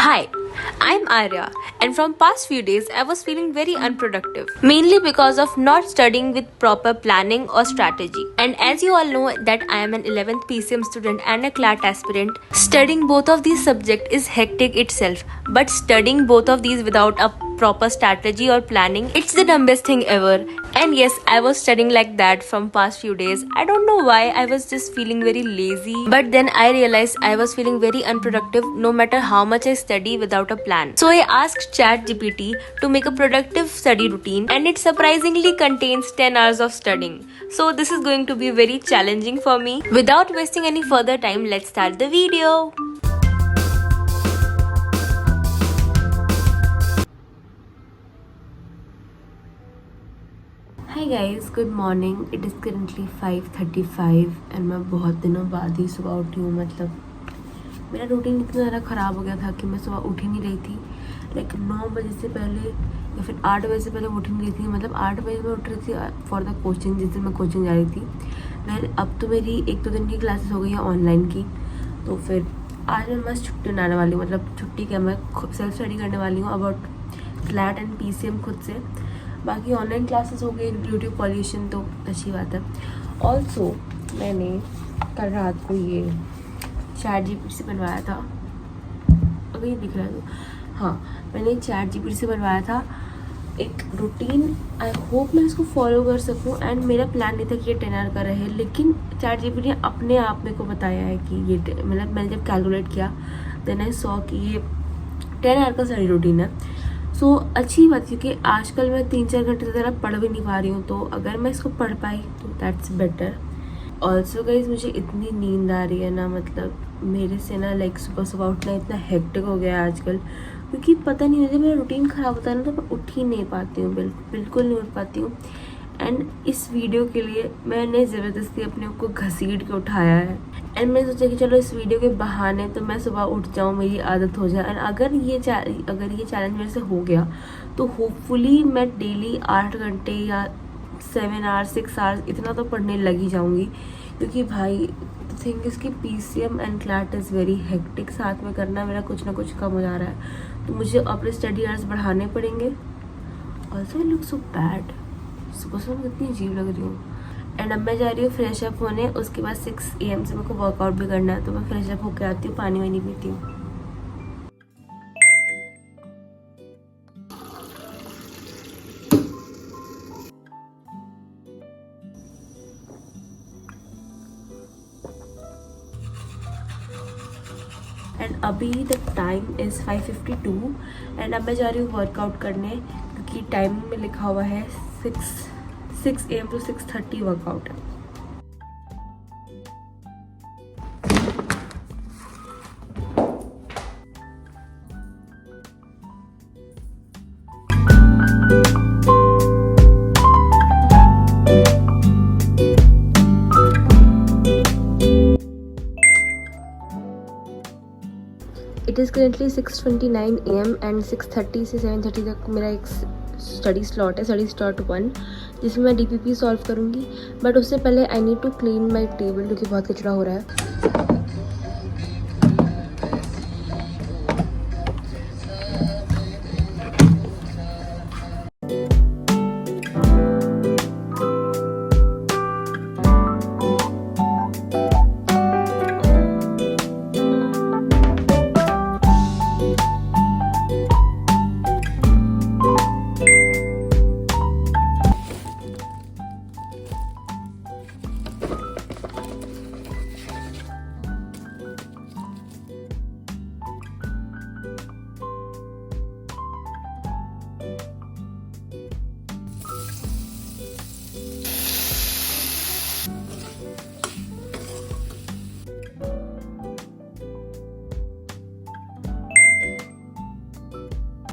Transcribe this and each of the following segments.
Hi, I'm Arya, and from past few days I was feeling very unproductive, mainly because of not studying with proper planning or strategy. And as you all know that I am an 11th PCM student and a CLAT aspirant, studying both of these subjects is hectic itself, but studying both of these without a proper strategy or planning, it's the dumbest thing ever. And yes, I was studying like that from past few days. I don't know why, I was just feeling very lazy, but then I realized I was feeling very unproductive no matter how much I study without a plan. So I asked ChatGPT to make a productive study routine, and it surprisingly contains 10 hours of studying. So this is going to be very challenging for me. Without wasting any further time, let's start the video. Hi guys, good morning. It is currently 5:35 and मैं बहुत दिनों बाद ही सुबह उठी हूँ. मतलब मेरा routine इतना ज़्यादा ख़राब हो गया था कि मैं सुबह उठ ही नहीं रही थी. लाइक 9 बजे से पहले या फिर 8 बजे से पहले उठ ही नहीं रही थी. मतलब 8 बजे मैं उठ रही थी फॉर द कोचिंग, जिस दिन मैं कोचिंग जा रही थी. मैं अब तो मेरी 1-2 दिन की क्लासेस हो गई हैं ऑनलाइन की. तो फिर आज मैं मस्त छुट्टी बनाने वाली हूँ. मतलब छुट्टी क्या, मैं सेल्फ स्टडी करने वाली हूँ अबाउट क्लैट एंड PCM खुद से. बाकी ऑनलाइन क्लासेस हो गई, यूट्यूब पॉल्यूशन तो अच्छी बात है. ऑल्सो मैंने कल रात को ये ChatGPT से बनवाया था. अगर ये दिख रहा है तो हाँ, मैंने ChatGPT से बनवाया था एक रूटीन. आई होप मैं इसको फॉलो कर सकूं. एंड मेरा प्लान नहीं था कि ये 10 आवर का रहे, लेकिन ChatGPT ने अपने आप मेरे को बताया है कि ये मतलब मैंने जब कैलकुलेट किया देन आई सॉ कि ये 10 आवर का स्टडी रूटीन है. सो अच्छी बात, क्योंकि आजकल मैं 3-4 घंटे से ज़्यादा पढ़ भी नहीं पा रही हूँ. तो अगर मैं इसको पढ़ पाई तो दैट्स बेटर. ऑल्सो गाइज, मुझे इतनी नींद आ रही है ना, मतलब मेरे से ना लाइक सुबह सुबह उठना इतना हेक्टिक हो गया है आजकल. क्योंकि पता नहीं मुझे, मेरा रूटीन ख़राब होता है ना, तो मैं उठ ही नहीं पाती हूँ. बिल्कुल नहीं उठ पाती हूँ. एंड इस वीडियो के लिए मैंने ज़बरदस्ती अपने आप को घसीट के उठाया है. एंड मैंने सोचा कि चलो इस वीडियो के बहाने तो मैं सुबह उठ जाऊँ, मेरी आदत हो जाए. एंड अगर ये चैलेंज मेरे से हो गया तो होपफुली मैं डेली 8 घंटे या 7 आवर्स 6 आवर्स इतना तो पढ़ने लग ही जाऊँगी. क्योंकि भाई द थिंग इज़ कि PCM and CLAT is very hectic. साथ में करना मेरा कुछ ना कुछ कम हो जा रहा है, तो मुझे अपने स्टडी आवर्स बढ़ाने पड़ेंगे. Also I look so bad. सुबह सुबह कितनी अजीब लग रही हूँ. एंड अब मैं जा रही हूँ फ्रेश अप होने. उसके बाद 6 AM से मेरे को वर्कआउट भी करना है. तो मैं फ्रेश अप होकर आती हूँ, पानी वानी पीती हूँ. एंड अभी द टाइम इज़ 5:52 एंड अब मैं जा रही हूँ वर्कआउट करने, क्योंकि टाइम में लिखा हुआ है 6 AM to 6:30 workout. It is currently 6:29 AM and 6:30 से 7:30 तक मेरा एक स्टडी स्लॉट है, स्टडी स्लॉट 1, जिसमें मैं DPP सॉल्व करूँगी. बट उससे पहले I need to clean my table, क्योंकि बहुत कचरा हो रहा है.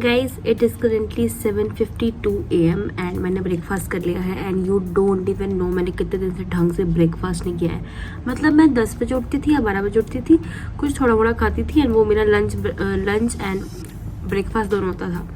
Guys, it is currently 7:52 AM and मैंने ब्रेकफास्ट कर लिया है. And you don't even know मैंने कितने दिन से ढंग से ब्रेकफास्ट नहीं किया है. मतलब मैं 10 बजे उठती थी या 12 बजे उठती थी, कुछ थोड़ा मोड़ा खाती थी, एंड वो मेरा लंच एंड ब्रेकफास्ट दोनों होता था.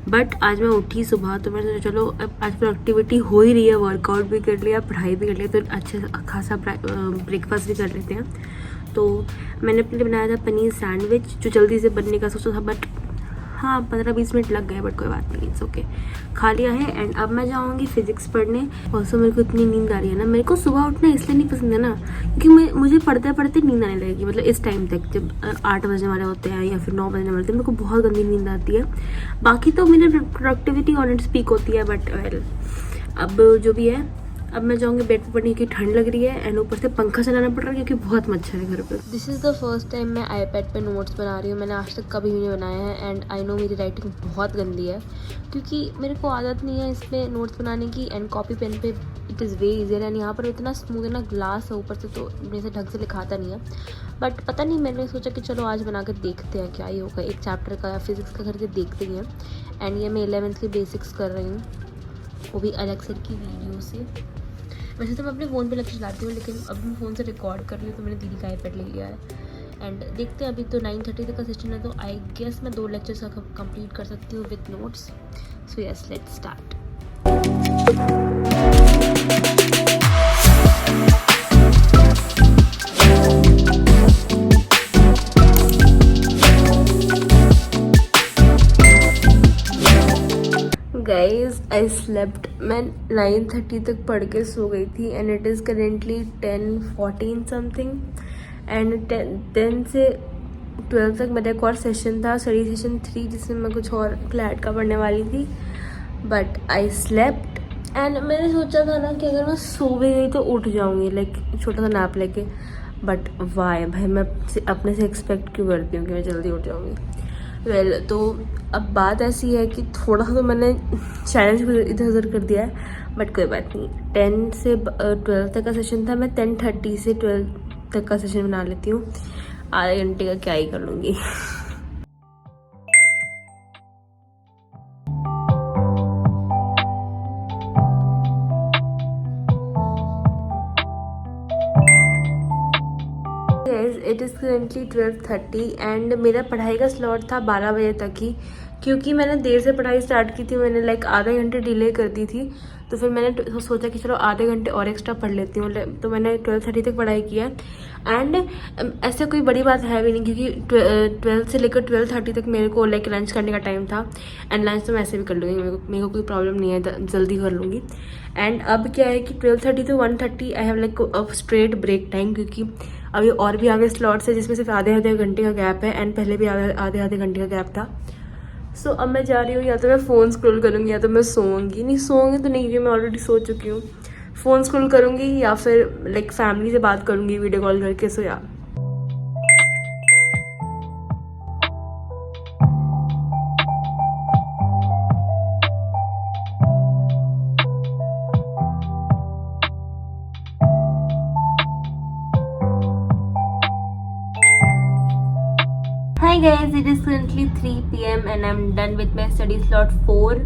बट आज मैं उठी सुबह, तो मैंने सोचा चलो आज प्रोडक्टिविटी हो ही रही है, वर्कआउट भी कर लिया, पढ़ाई भी कर लिया, तो अच्छे खासा ब्रेकफास्ट भी कर लेते हैं. तो मैंने अपने लिए बनाया था पनीर सैंडविच, जो जल्दी से बनने का सोचा था, बट हाँ 15-20 मिनट लग गए, बट कोई बात नहीं, इट्स ओके। खा लिया है एंड अब मैं जाऊँगी फिजिक्स पढ़ने। ऑल्सो मेरे को इतनी नींद आ रही है ना, मेरे को सुबह उठना इसलिए नहीं पसंद है ना, क्योंकि मुझे पढ़ते पढ़ते नींद आने लगेगी, मतलब इस टाइम तक जब 8 बजने वाले होते हैं या फिर 9 बजने वाले होते हैं, मेरे को बहुत गंदी नींद आती है। बाकी तो मेरी प्रोडक्टिविटी ऑन इट्स पीक होती है, बट वेल अब जो भी है, अब मैं जाऊँगी बेड पर पढ़ने की, ठंड लग रही है एंड ऊपर से पंखा चलाना पड़ रहा है क्योंकि बहुत मच्छर है घर पर। This is the first time मैं आईपैड पे नोट्स बना रही हूँ, मैंने आज तक कभी भी नहीं बनाया है एंड आई नो मेरी राइटिंग बहुत गंदी है, क्योंकि मेरे को आदत नहीं है इस पर नोट्स बनाने की, एंड कॉपी पेन पे it is way easier, and यहाँ पर इतना स्मूथ है ना, ग्लास है ऊपर से, तो मेरे से ढंग से लिखाता नहीं है। बट पता नहीं, मैंने सोचा कि चलो आज बना कर देखते हैं क्या ही होगा, एक चैप्टर का फिजिक्स का करके देखते ही हैं। एंड ये मैं 11th के बेसिक्स कर रही हूँ, वो भी अलग सर की वीडियो से। वैसे तो मैं अपने फ़ोन पे लेक्चर चलाती हूँ, लेकिन अब मैं फ़ोन से रिकॉर्ड कर रही हूँ, तो मैंने दीदी का आईपैड ले लिया है। एंड देखते हैं, अभी तो 9:30 तक का सेशन है, तो आई गेस मैं 2 लेक्चर्स कंप्लीट कर सकती हूँ with notes. So yes, let's start. Guys I slept, मैं 9:30 तक पढ़ के सो गई थी and it is currently 10:14 something. And 10 से 12 तक मेरा एक और सेशन था, स्टडी सेशन 3, जिसमें मैं कुछ और क्लैट का पढ़ने वाली थी, बट आई स्लेप्ट। एंड मैंने सोचा था ना कि अगर मैं सो भी गई तो उठ जाऊँगी, लाइक छोटा सा नैप लेके, बट वाई भाई, मैं अपने से एक्सपेक्ट क्यों करती हूँ कि मैं जल्दी उठ जाऊँगी। वेल तो अब बात ऐसी है कि थोड़ा सा तो मैंने चैलेंज इधर उधर कर दिया है, बट कोई बात नहीं। 10 से 12 तक का सेशन था, मैं 10:30 से 12 तक का सेशन बना लेती हूँ, आधे घंटे का क्या ही कर लूँगी। इट इज़ करेंटली 12:30 एंड मेरा पढ़ाई का स्लॉट था 12 बजे तक ही, क्योंकि मैंने देर से पढ़ाई स्टार्ट की थी, मैंने लाइक आधे घंटे डिले कर दी थी, तो फिर मैंने सोचा कि चलो आधे घंटे और एक्स्ट्रा पढ़ लेती हूँ, तो मैंने 12:30 तक पढ़ाई किया। एंड ऐसे कोई बड़ी बात है भी नहीं, क्योंकि 12 से लेकर 12:30 तक मेरे को लाइक लंच करने का टाइम था, एंड लंच तो मैं ऐसे भी कर लूँगी, मेरे को कोई प्रॉब्लम नहीं है, जल्दी कर लूँगी। एंड अब क्या है कि 12:30 to 1:30 I have like a straight break time, क्योंकि अभी और भी आगे स्लॉट्स है जिसमें सिर्फ आधे घंटे का गैप है, एंड पहले भी आधे घंटे का गैप था। सो अब मैं जा रही हूँ, या तो मैं फ़ोन स्क्रॉल करूँगी या तो मैं सोऊंगी। नहीं सोऊंगी तो नहीं, मैं ऑलरेडी सो चुकी हूँ। फ़ोन स्क्रॉल करूँगी या फिर लाइक फैमिली से बात करूँगी वीडियो कॉल करके। सो या Hi guys, it is currently 3 PM and I'm done with my study slot 4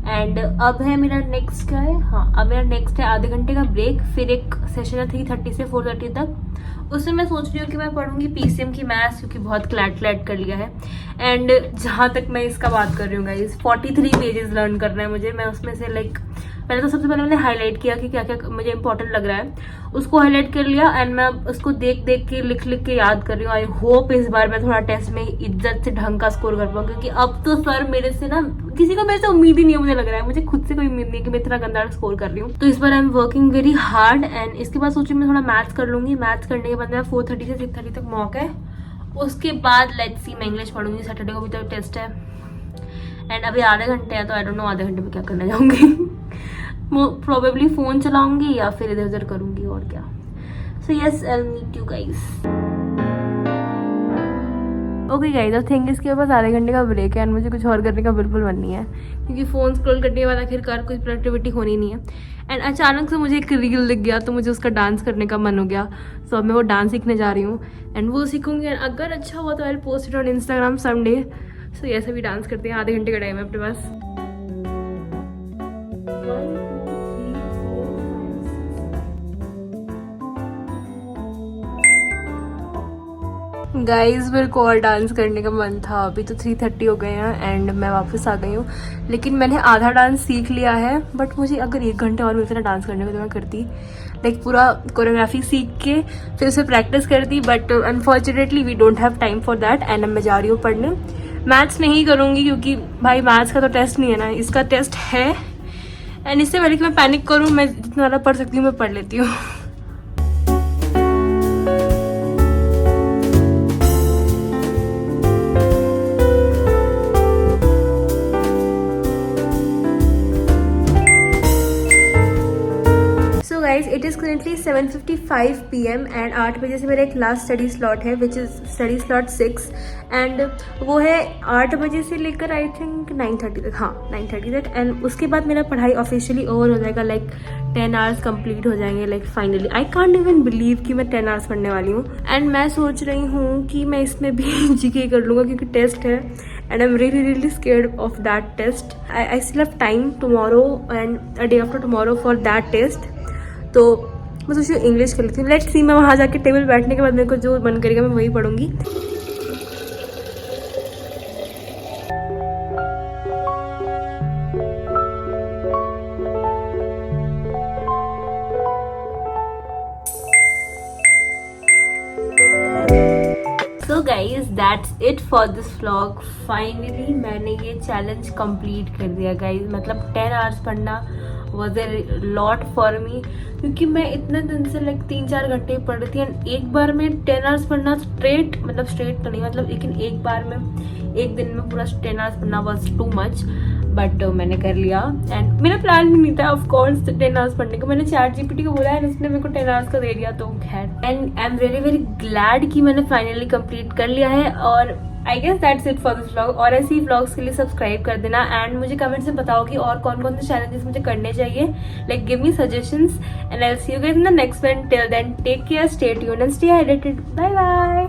and अब है मेरा नेक्स्ट क्या है, हाँ अब मेरा नेक्स्ट है आधे घंटे का ब्रेक, फिर एक सेशन है 3:30 से 4:30 तक। उसमें मैं सोच रही हूँ कि मैं पढ़ूंगी PCM की मैथ्स, क्योंकि बहुत क्लैट कर लिया है। एंड जहाँ तक मैं इसका बात कर रही हूँ गाइस, 43 पेजेस लर्न करना है मुझे। मैं उसमें से लाइक पहले तो सबसे पहले मैंने हाईलाइट किया कि क्या क्या मुझे इंपॉर्टेंट लग रहा है, उसको हाईलाइट कर लिया एंड मैं उसको देख के लिख के याद कर रही हूँ। आई होप इस बार मैं थोड़ा टेस्ट में इज्जत से ढंग का स्कोर कर पाऊँ, क्योंकि अब तो सर मेरे से ना, किसी को मेरे से उम्मीद ही नहीं है, मुझे लग रहा है मुझे खुद से कोई उम्मीद नहीं है कि मैं इतना गंदा स्कोर कर रही हूँ। तो इस बार I am working very hard. And इसके बाद सोची मैं थोड़ा मैथ्स कर लूंगी। मैथ्स करने के बाद मेरा 4:30 से 6:30 तक मॉक है। उसके बाद लेट्स सी मैं इंग्लिश पढ़ूंगी, सैटरडे को भी तो टेस्ट है। एंड अभी आधे घंटे है, तो आई डोंट नो आधे घंटे में क्या करने जाऊंगी। प्रोबेबली फोन चलाऊंगी या फिर इधर उधर करूंगी, और क्या। So yes, I will meet you guys. Okay guys, I think इसके पास आधे घंटे का ब्रेक है एंड मुझे कुछ और करने का बिल्कुल मन नहीं है, क्योंकि फ़ोन स्क्रॉल करने के बाद आखिरकार कोई प्रोडक्टिविटी होनी नहीं है। एंड अचानक से मुझे एक रील दिख गया, तो मुझे उसका डांस करने का मन हो गया। सो अब मैं वो डांस सीखने जा रही हूँ एंड वो सीखूंगी, एंड अगर अच्छा हुआ तो I will post it on Instagram someday. So ऐसे भी डांस करते हैं, आधे घंटे का टाइम है अपने पास। गाइज मेरे को और डांस करने का मन था। अभी तो 3:30 हो गए हैं एंड मैं वापस आ गई हूँ, लेकिन मैंने आधा डांस सीख लिया है। बट मुझे अगर 1 घंटे और मिलता ना डांस करने को तो मैं करती। लाइक पूरा कोरियोग्राफी सीख के फिर उसे प्रैक्टिस करती, but unfortunately we don't have time for that and अब मैं जा रही हूँ पढ़ने। मैथ्स नहीं करूँगी क्योंकि भाई मैथ्स का तो टेस्ट नहीं है ना, इसका टेस्ट है। एंड इससे पहले कि मैं पैनिक करूँ, मैं जितना ज़्यादा पढ़ सकती हूँ मैं पढ़ लेती हूँ। Guys it is currently 7:55 PM and 8 बजे से मेरा एक लास्ट स्टडी स्लॉट है which is study slot 6 and वो है 8 बजे से लेकर आई थिंक 9:30 तक, हाँ 9:30 तक। एंड उसके बाद मेरा पढ़ाई ऑफिशियली ओवर हो जाएगा, लाइक 10 आवर्स कंप्लीट हो जाएंगे, like finally. I can't even believe कि मैं 10 आवर्स पढ़ने वाली हूँ। एंड मैं सोच रही हूँ कि मैं इसमें भी जीके कर लूँगा क्योंकि टेस्ट है and I'm really scared of that test. I still have time tomorrow and a day after tomorrow for that test. तो मैं सोच रही हूँ इंग्लिश कर लेती हूँ। लेट्स सी, मैं वहाँ जाके टेबल बैठने के बाद मेरे को जो मन करेगा मैं वही पढ़ूंगी। So guys, that's it for this vlog. Finally मैंने ये चैलेंज कंप्लीट कर दिया गाइज। मतलब 10 आवर्स पढ़ना was a lot for me, क्योंकि मैं इतने दिन से लाइक 3-4 घंटे पढ़ रही थी एंड एक बार में 10 आवर्स पढ़ना स्ट्रेट, मतलब स्ट्रेट तो नहीं मतलब, लेकिन एक बार में एक दिन में पूरा 10 आवर्स पढ़ना वॉज टू मच। बट मैंने कर लिया एंड मेरा प्लान भी नहीं था ऑफ कोर्स 10 आवर्स पढ़ने का। मैंने ChatGPT को बोला है, उसने मेरे को 10 आवर्स का दे दिया, तो खैर। And I am very glad कि मैंने फाइनली कंप्लीट कर लिया है। और I guess that's it for this vlog. और ऐसे ही व्लॉग्स के लिए सब्सक्राइब कर देना एंड मुझे कमेंट्स में बताओ कि और कौन कौन से चैलेंजेस मुझे करने चाहिए, like give me suggestions and I will see you guys in the next one. Till then take care, stay tuned and stay hydrated. Bye bye.